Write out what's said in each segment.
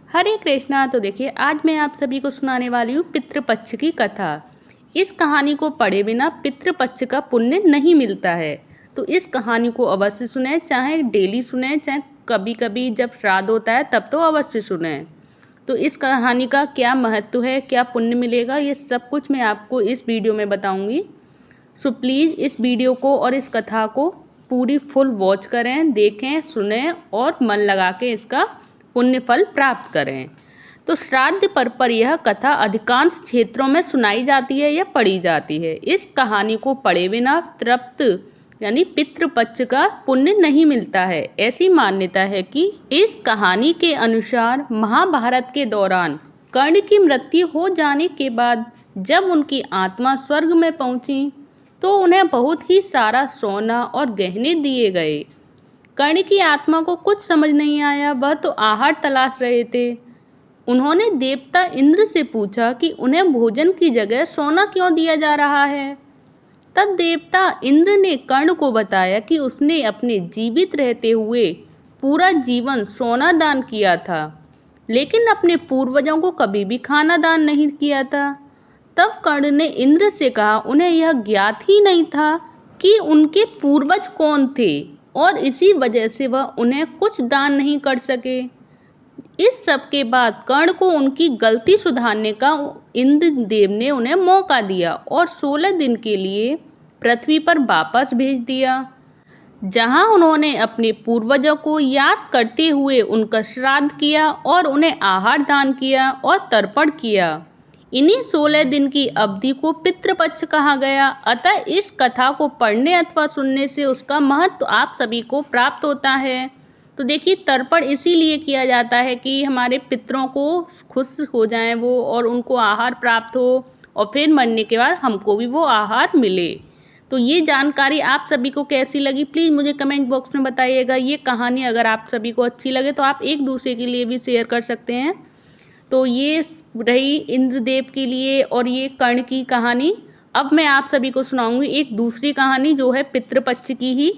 हरे कृष्णा। तो देखिए आज मैं आप सभी को सुनाने वाली हूँ पितृपक्ष की कथा। इस कहानी को पढ़े बिना पितृपक्ष का पुण्य नहीं मिलता है। तो इस कहानी को अवश्य सुने, चाहे डेली सुने, चाहे कभी कभी जब श्राद्ध होता है तब तो अवश्य सुने। तो इस कहानी का क्या महत्व है, क्या पुण्य मिलेगा, ये सब कुछ मैं आपको इस वीडियो में बताऊंगी। सो प्लीज़ इस वीडियो को और इस कथा को पूरी फुल वॉच करें, देखें, सुने और मन लगा के इसका पुण्य फल प्राप्त करें। तो श्राद्ध पर्व पर यह कथा अधिकांश क्षेत्रों में सुनाई जाती है या पढ़ी जाती है। इस कहानी को पढ़े बिना तृप्त यानी पितृपक्ष का पुण्य नहीं मिलता है। ऐसी मान्यता है कि इस कहानी के अनुसार महाभारत के दौरान कर्ण की मृत्यु हो जाने के बाद जब उनकी आत्मा स्वर्ग में पहुंची तो उन्हें बहुत ही सारा सोना और गहने दिए गए। कर्ण की आत्मा को कुछ समझ नहीं आया, वह तो आहार तलाश रहे थे। उन्होंने देवता इंद्र से पूछा कि उन्हें भोजन की जगह सोना क्यों दिया जा रहा है। तब देवता इंद्र ने कर्ण को बताया कि उसने अपने जीवित रहते हुए पूरा जीवन सोना दान किया था, लेकिन अपने पूर्वजों को कभी भी खाना दान नहीं किया था। तब कर्ण ने इंद्र से कहा उन्हें यह ज्ञात ही नहीं था कि उनके पूर्वज कौन थे और इसी वजह से वह उन्हें कुछ दान नहीं कर सके। इस सब के बाद कर्ण को उनकी गलती सुधारने का इंद्रदेव ने उन्हें मौका दिया और 16 दिन के लिए पृथ्वी पर वापस भेज दिया, जहां उन्होंने अपने पूर्वजों को याद करते हुए उनका श्राद्ध किया और उन्हें आहार दान किया और तर्पण किया। इन्हीं 16 दिन की अवधि को पितृपक्ष कहा गया। अतः इस कथा को पढ़ने अथवा सुनने से उसका महत्व आप सभी को प्राप्त होता है। तो देखिए तर्पण इसीलिए किया जाता है कि हमारे पितरों को खुश हो जाएं वो और उनको आहार प्राप्त हो और फिर मरने के बाद हमको भी वो आहार मिले। तो ये जानकारी आप सभी को कैसी लगी प्लीज़ मुझे कमेंट बॉक्स में बताइएगा। ये कहानी अगर आप सभी को अच्छी लगे तो आप एक दूसरे के लिए भी शेयर कर सकते हैं। तो ये रही इंद्रदेव के लिए और ये कर्ण की कहानी। अब मैं आप सभी को सुनाऊंगी एक दूसरी कहानी जो है पितृपक्ष की ही,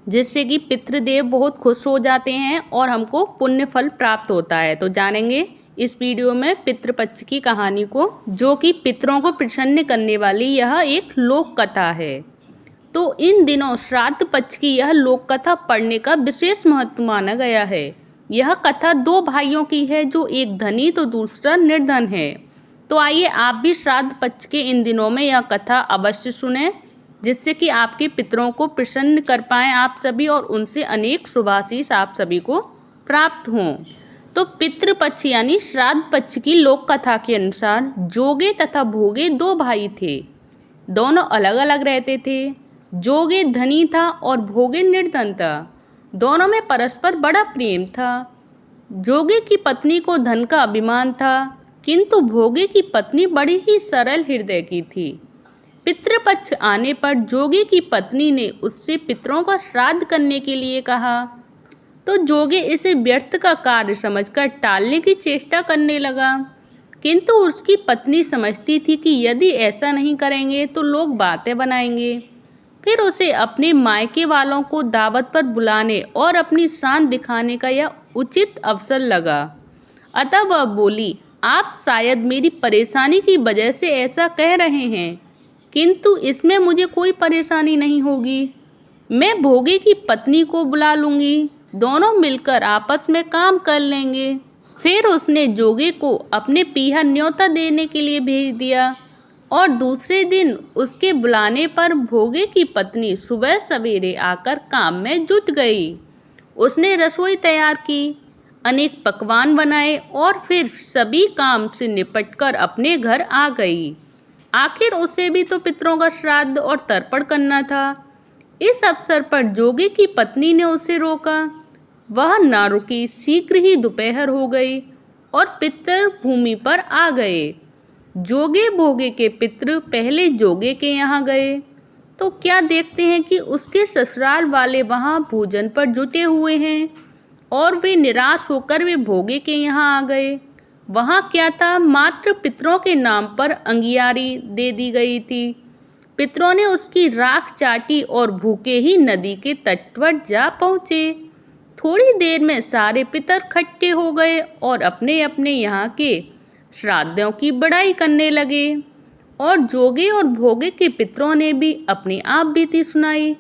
जिससे कि पितृदेव बहुत खुश हो जाते हैं और हमको पुण्य फल प्राप्त होता है। तो जानेंगे इस वीडियो में पितृपक्ष की कहानी को, जो कि पितरों को प्रसन्न करने वाली यह एक लोक कथा है। तो इन दिनों श्राद्ध पक्ष की यह लोक कथा पढ़ने का विशेष महत्व माना गया है। यह कथा 2 भाइयों की है, जो एक धनी तो दूसरा निर्धन है। तो आइए आप भी श्राद्ध पक्ष के इन दिनों में यह कथा अवश्य सुने, जिससे कि आपके पितरों को प्रसन्न कर पाएं आप सभी और उनसे अनेक शुभाशीष आप सभी को प्राप्त हों। तो पितृपक्ष यानी श्राद्ध पक्ष की लोक कथा के अनुसार जोगे तथा भोगे 2 भाई थे। दोनों अलग अलग रहते थे। जोगे धनी था और भोगे निर्धन था। दोनों में परस्पर बड़ा प्रेम था। जोगे की पत्नी को धन का अभिमान था, किंतु भोगे की पत्नी बड़ी ही सरल हृदय की थी। पितृपक्ष आने पर जोगे की पत्नी ने उससे पितरों का श्राद्ध करने के लिए कहा, तो जोगे इसे व्यर्थ का कार्य समझकर टालने की चेष्टा करने लगा। किंतु उसकी पत्नी समझती थी कि यदि ऐसा नहीं करेंगे तो लोग बातें बनाएंगे। फिर उसे अपने मायके वालों को दावत पर बुलाने और अपनी शान दिखाने का यह उचित अवसर लगा। अतः वह बोली, आप शायद मेरी परेशानी की वजह से ऐसा कह रहे हैं, किंतु इसमें मुझे कोई परेशानी नहीं होगी। मैं भोगे की पत्नी को बुला लूँगी, दोनों मिलकर आपस में काम कर लेंगे। फिर उसने जोगे को अपने पीहर न्योता देने के लिए भेज दिया और दूसरे दिन उसके बुलाने पर भोगे की पत्नी सुबह सवेरे आकर काम में जुट गई। उसने रसोई तैयार की, अनेक पकवान बनाए और फिर सभी काम से निपटकर अपने घर आ गई। आखिर उसे भी तो पितरों का श्राद्ध और तर्पण करना था। इस अवसर पर जोगे की पत्नी ने उसे रोका। वह ना रुकी। शीघ्र ही दोपहर हो गई और पितर भूमि पर आ गए। जोगे भोगे के पितृ पहले जोगे के यहाँ गए तो क्या देखते हैं कि उसके ससुराल वाले वहाँ भोजन पर जुटे हुए हैं और वे निराश होकर वे भोगे के यहाँ आ गए। वहाँ क्या था, मात्र पितरों के नाम पर अंगियारी दे दी गई थी। पितरों ने उसकी राख चाटी और भूखे ही नदी के तट पर जा पहुँचे। थोड़ी देर में सारे पितर इकट्ठे हो गए और अपने अपने यहाँ के श्राद्धों की बड़ाई करने लगे और जोगे और भोगे के पितरों ने भी अपनी आप बीती सुनाई।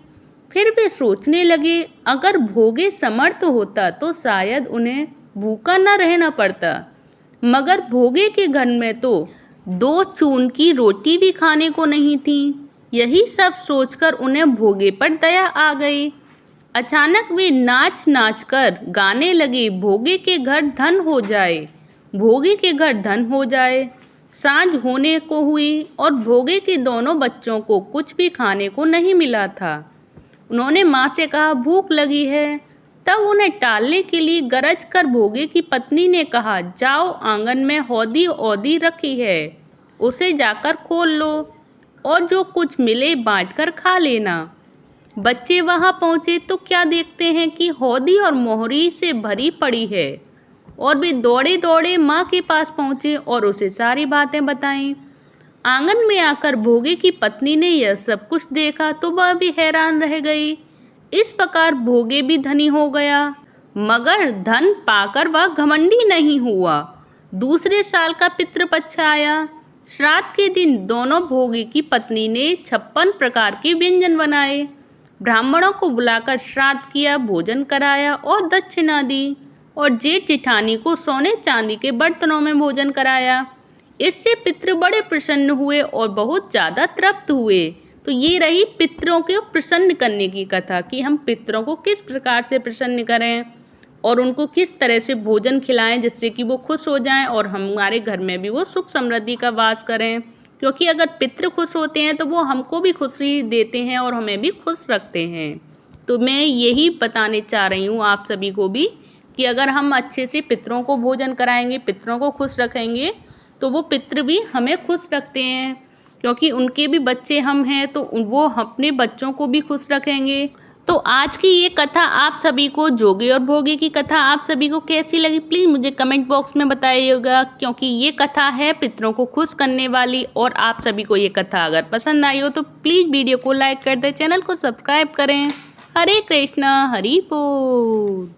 फिर वे सोचने लगे, अगर भोगे समर्थ होता तो शायद उन्हें भूखा न रहना पड़ता, मगर भोगे के घर में तो 2 चून की रोटी भी खाने को नहीं थी। यही सब सोचकर उन्हें भोगे पर दया आ गई। अचानक वे नाच नाच कर गाने लगे, भोगे के घर धन हो जाए, भोगे के घर धन हो जाए। सांझ होने को हुई और भोगे के दोनों बच्चों को कुछ भी खाने को नहीं मिला था। उन्होंने माँ से कहा, भूख लगी है। तब उन्हें टालने के लिए गरज कर भोगे की पत्नी ने कहा, जाओ, आंगन में हौदी औदी रखी है, उसे जाकर खोल लो और जो कुछ मिले बांट कर खा लेना। बच्चे वहां पहुंचे तो क्या देखते हैं कि हौदी और मोहरी से भरी पड़ी है और वे दौड़े दौड़े माँ के पास पहुंचे और उसे सारी बातें बताईं। आंगन में आकर भोगे की पत्नी ने यह सब कुछ देखा तो वह भी हैरान रह गई। इस प्रकार भोगे भी धनी हो गया, मगर धन पाकर वह घमंडी नहीं हुआ। दूसरे साल का पितृपक्ष आया। श्राद्ध के दिन दोनों भोगे की पत्नी ने 56 प्रकार के व्यंजन बनाए, ब्राह्मणों को बुलाकर श्राद्ध किया, भोजन कराया और दक्षिणा दी और जेठ जेठानी को सोने चांदी के बर्तनों में भोजन कराया। इससे पितृ बड़े प्रसन्न हुए और बहुत ज़्यादा तृप्त हुए। तो ये रही पितरों को प्रसन्न करने की कथा कि हम पितरों को किस प्रकार से प्रसन्न करें और उनको किस तरह से भोजन खिलाएं जिससे कि वो खुश हो जाएं और हमारे घर में भी वो सुख समृद्धि का वास करें। क्योंकि अगर पितृ खुश होते हैं तो वो हमको भी खुशी देते हैं और हमें भी खुश रखते हैं। तो मैं यही बताने चाह रही हूँ आप सभी को भी कि अगर हम अच्छे से पितरों को भोजन कराएंगे, पितरों को खुश रखेंगे, तो वो पितृ भी हमें खुश रखते हैं। क्योंकि उनके भी बच्चे हम हैं तो वो अपने बच्चों को भी खुश रखेंगे। तो आज की ये कथा आप सभी को, जोगे और भोगे की कथा आप सभी को कैसी लगी प्लीज़ मुझे कमेंट बॉक्स में बताइएगा। क्योंकि ये कथा है पितरों को खुश करने वाली। और आप सभी को ये कथा अगर पसंद आई हो तो प्लीज़ वीडियो को लाइक कर दें, चैनल को सब्सक्राइब करें। हरे कृष्णा, हरि बोल।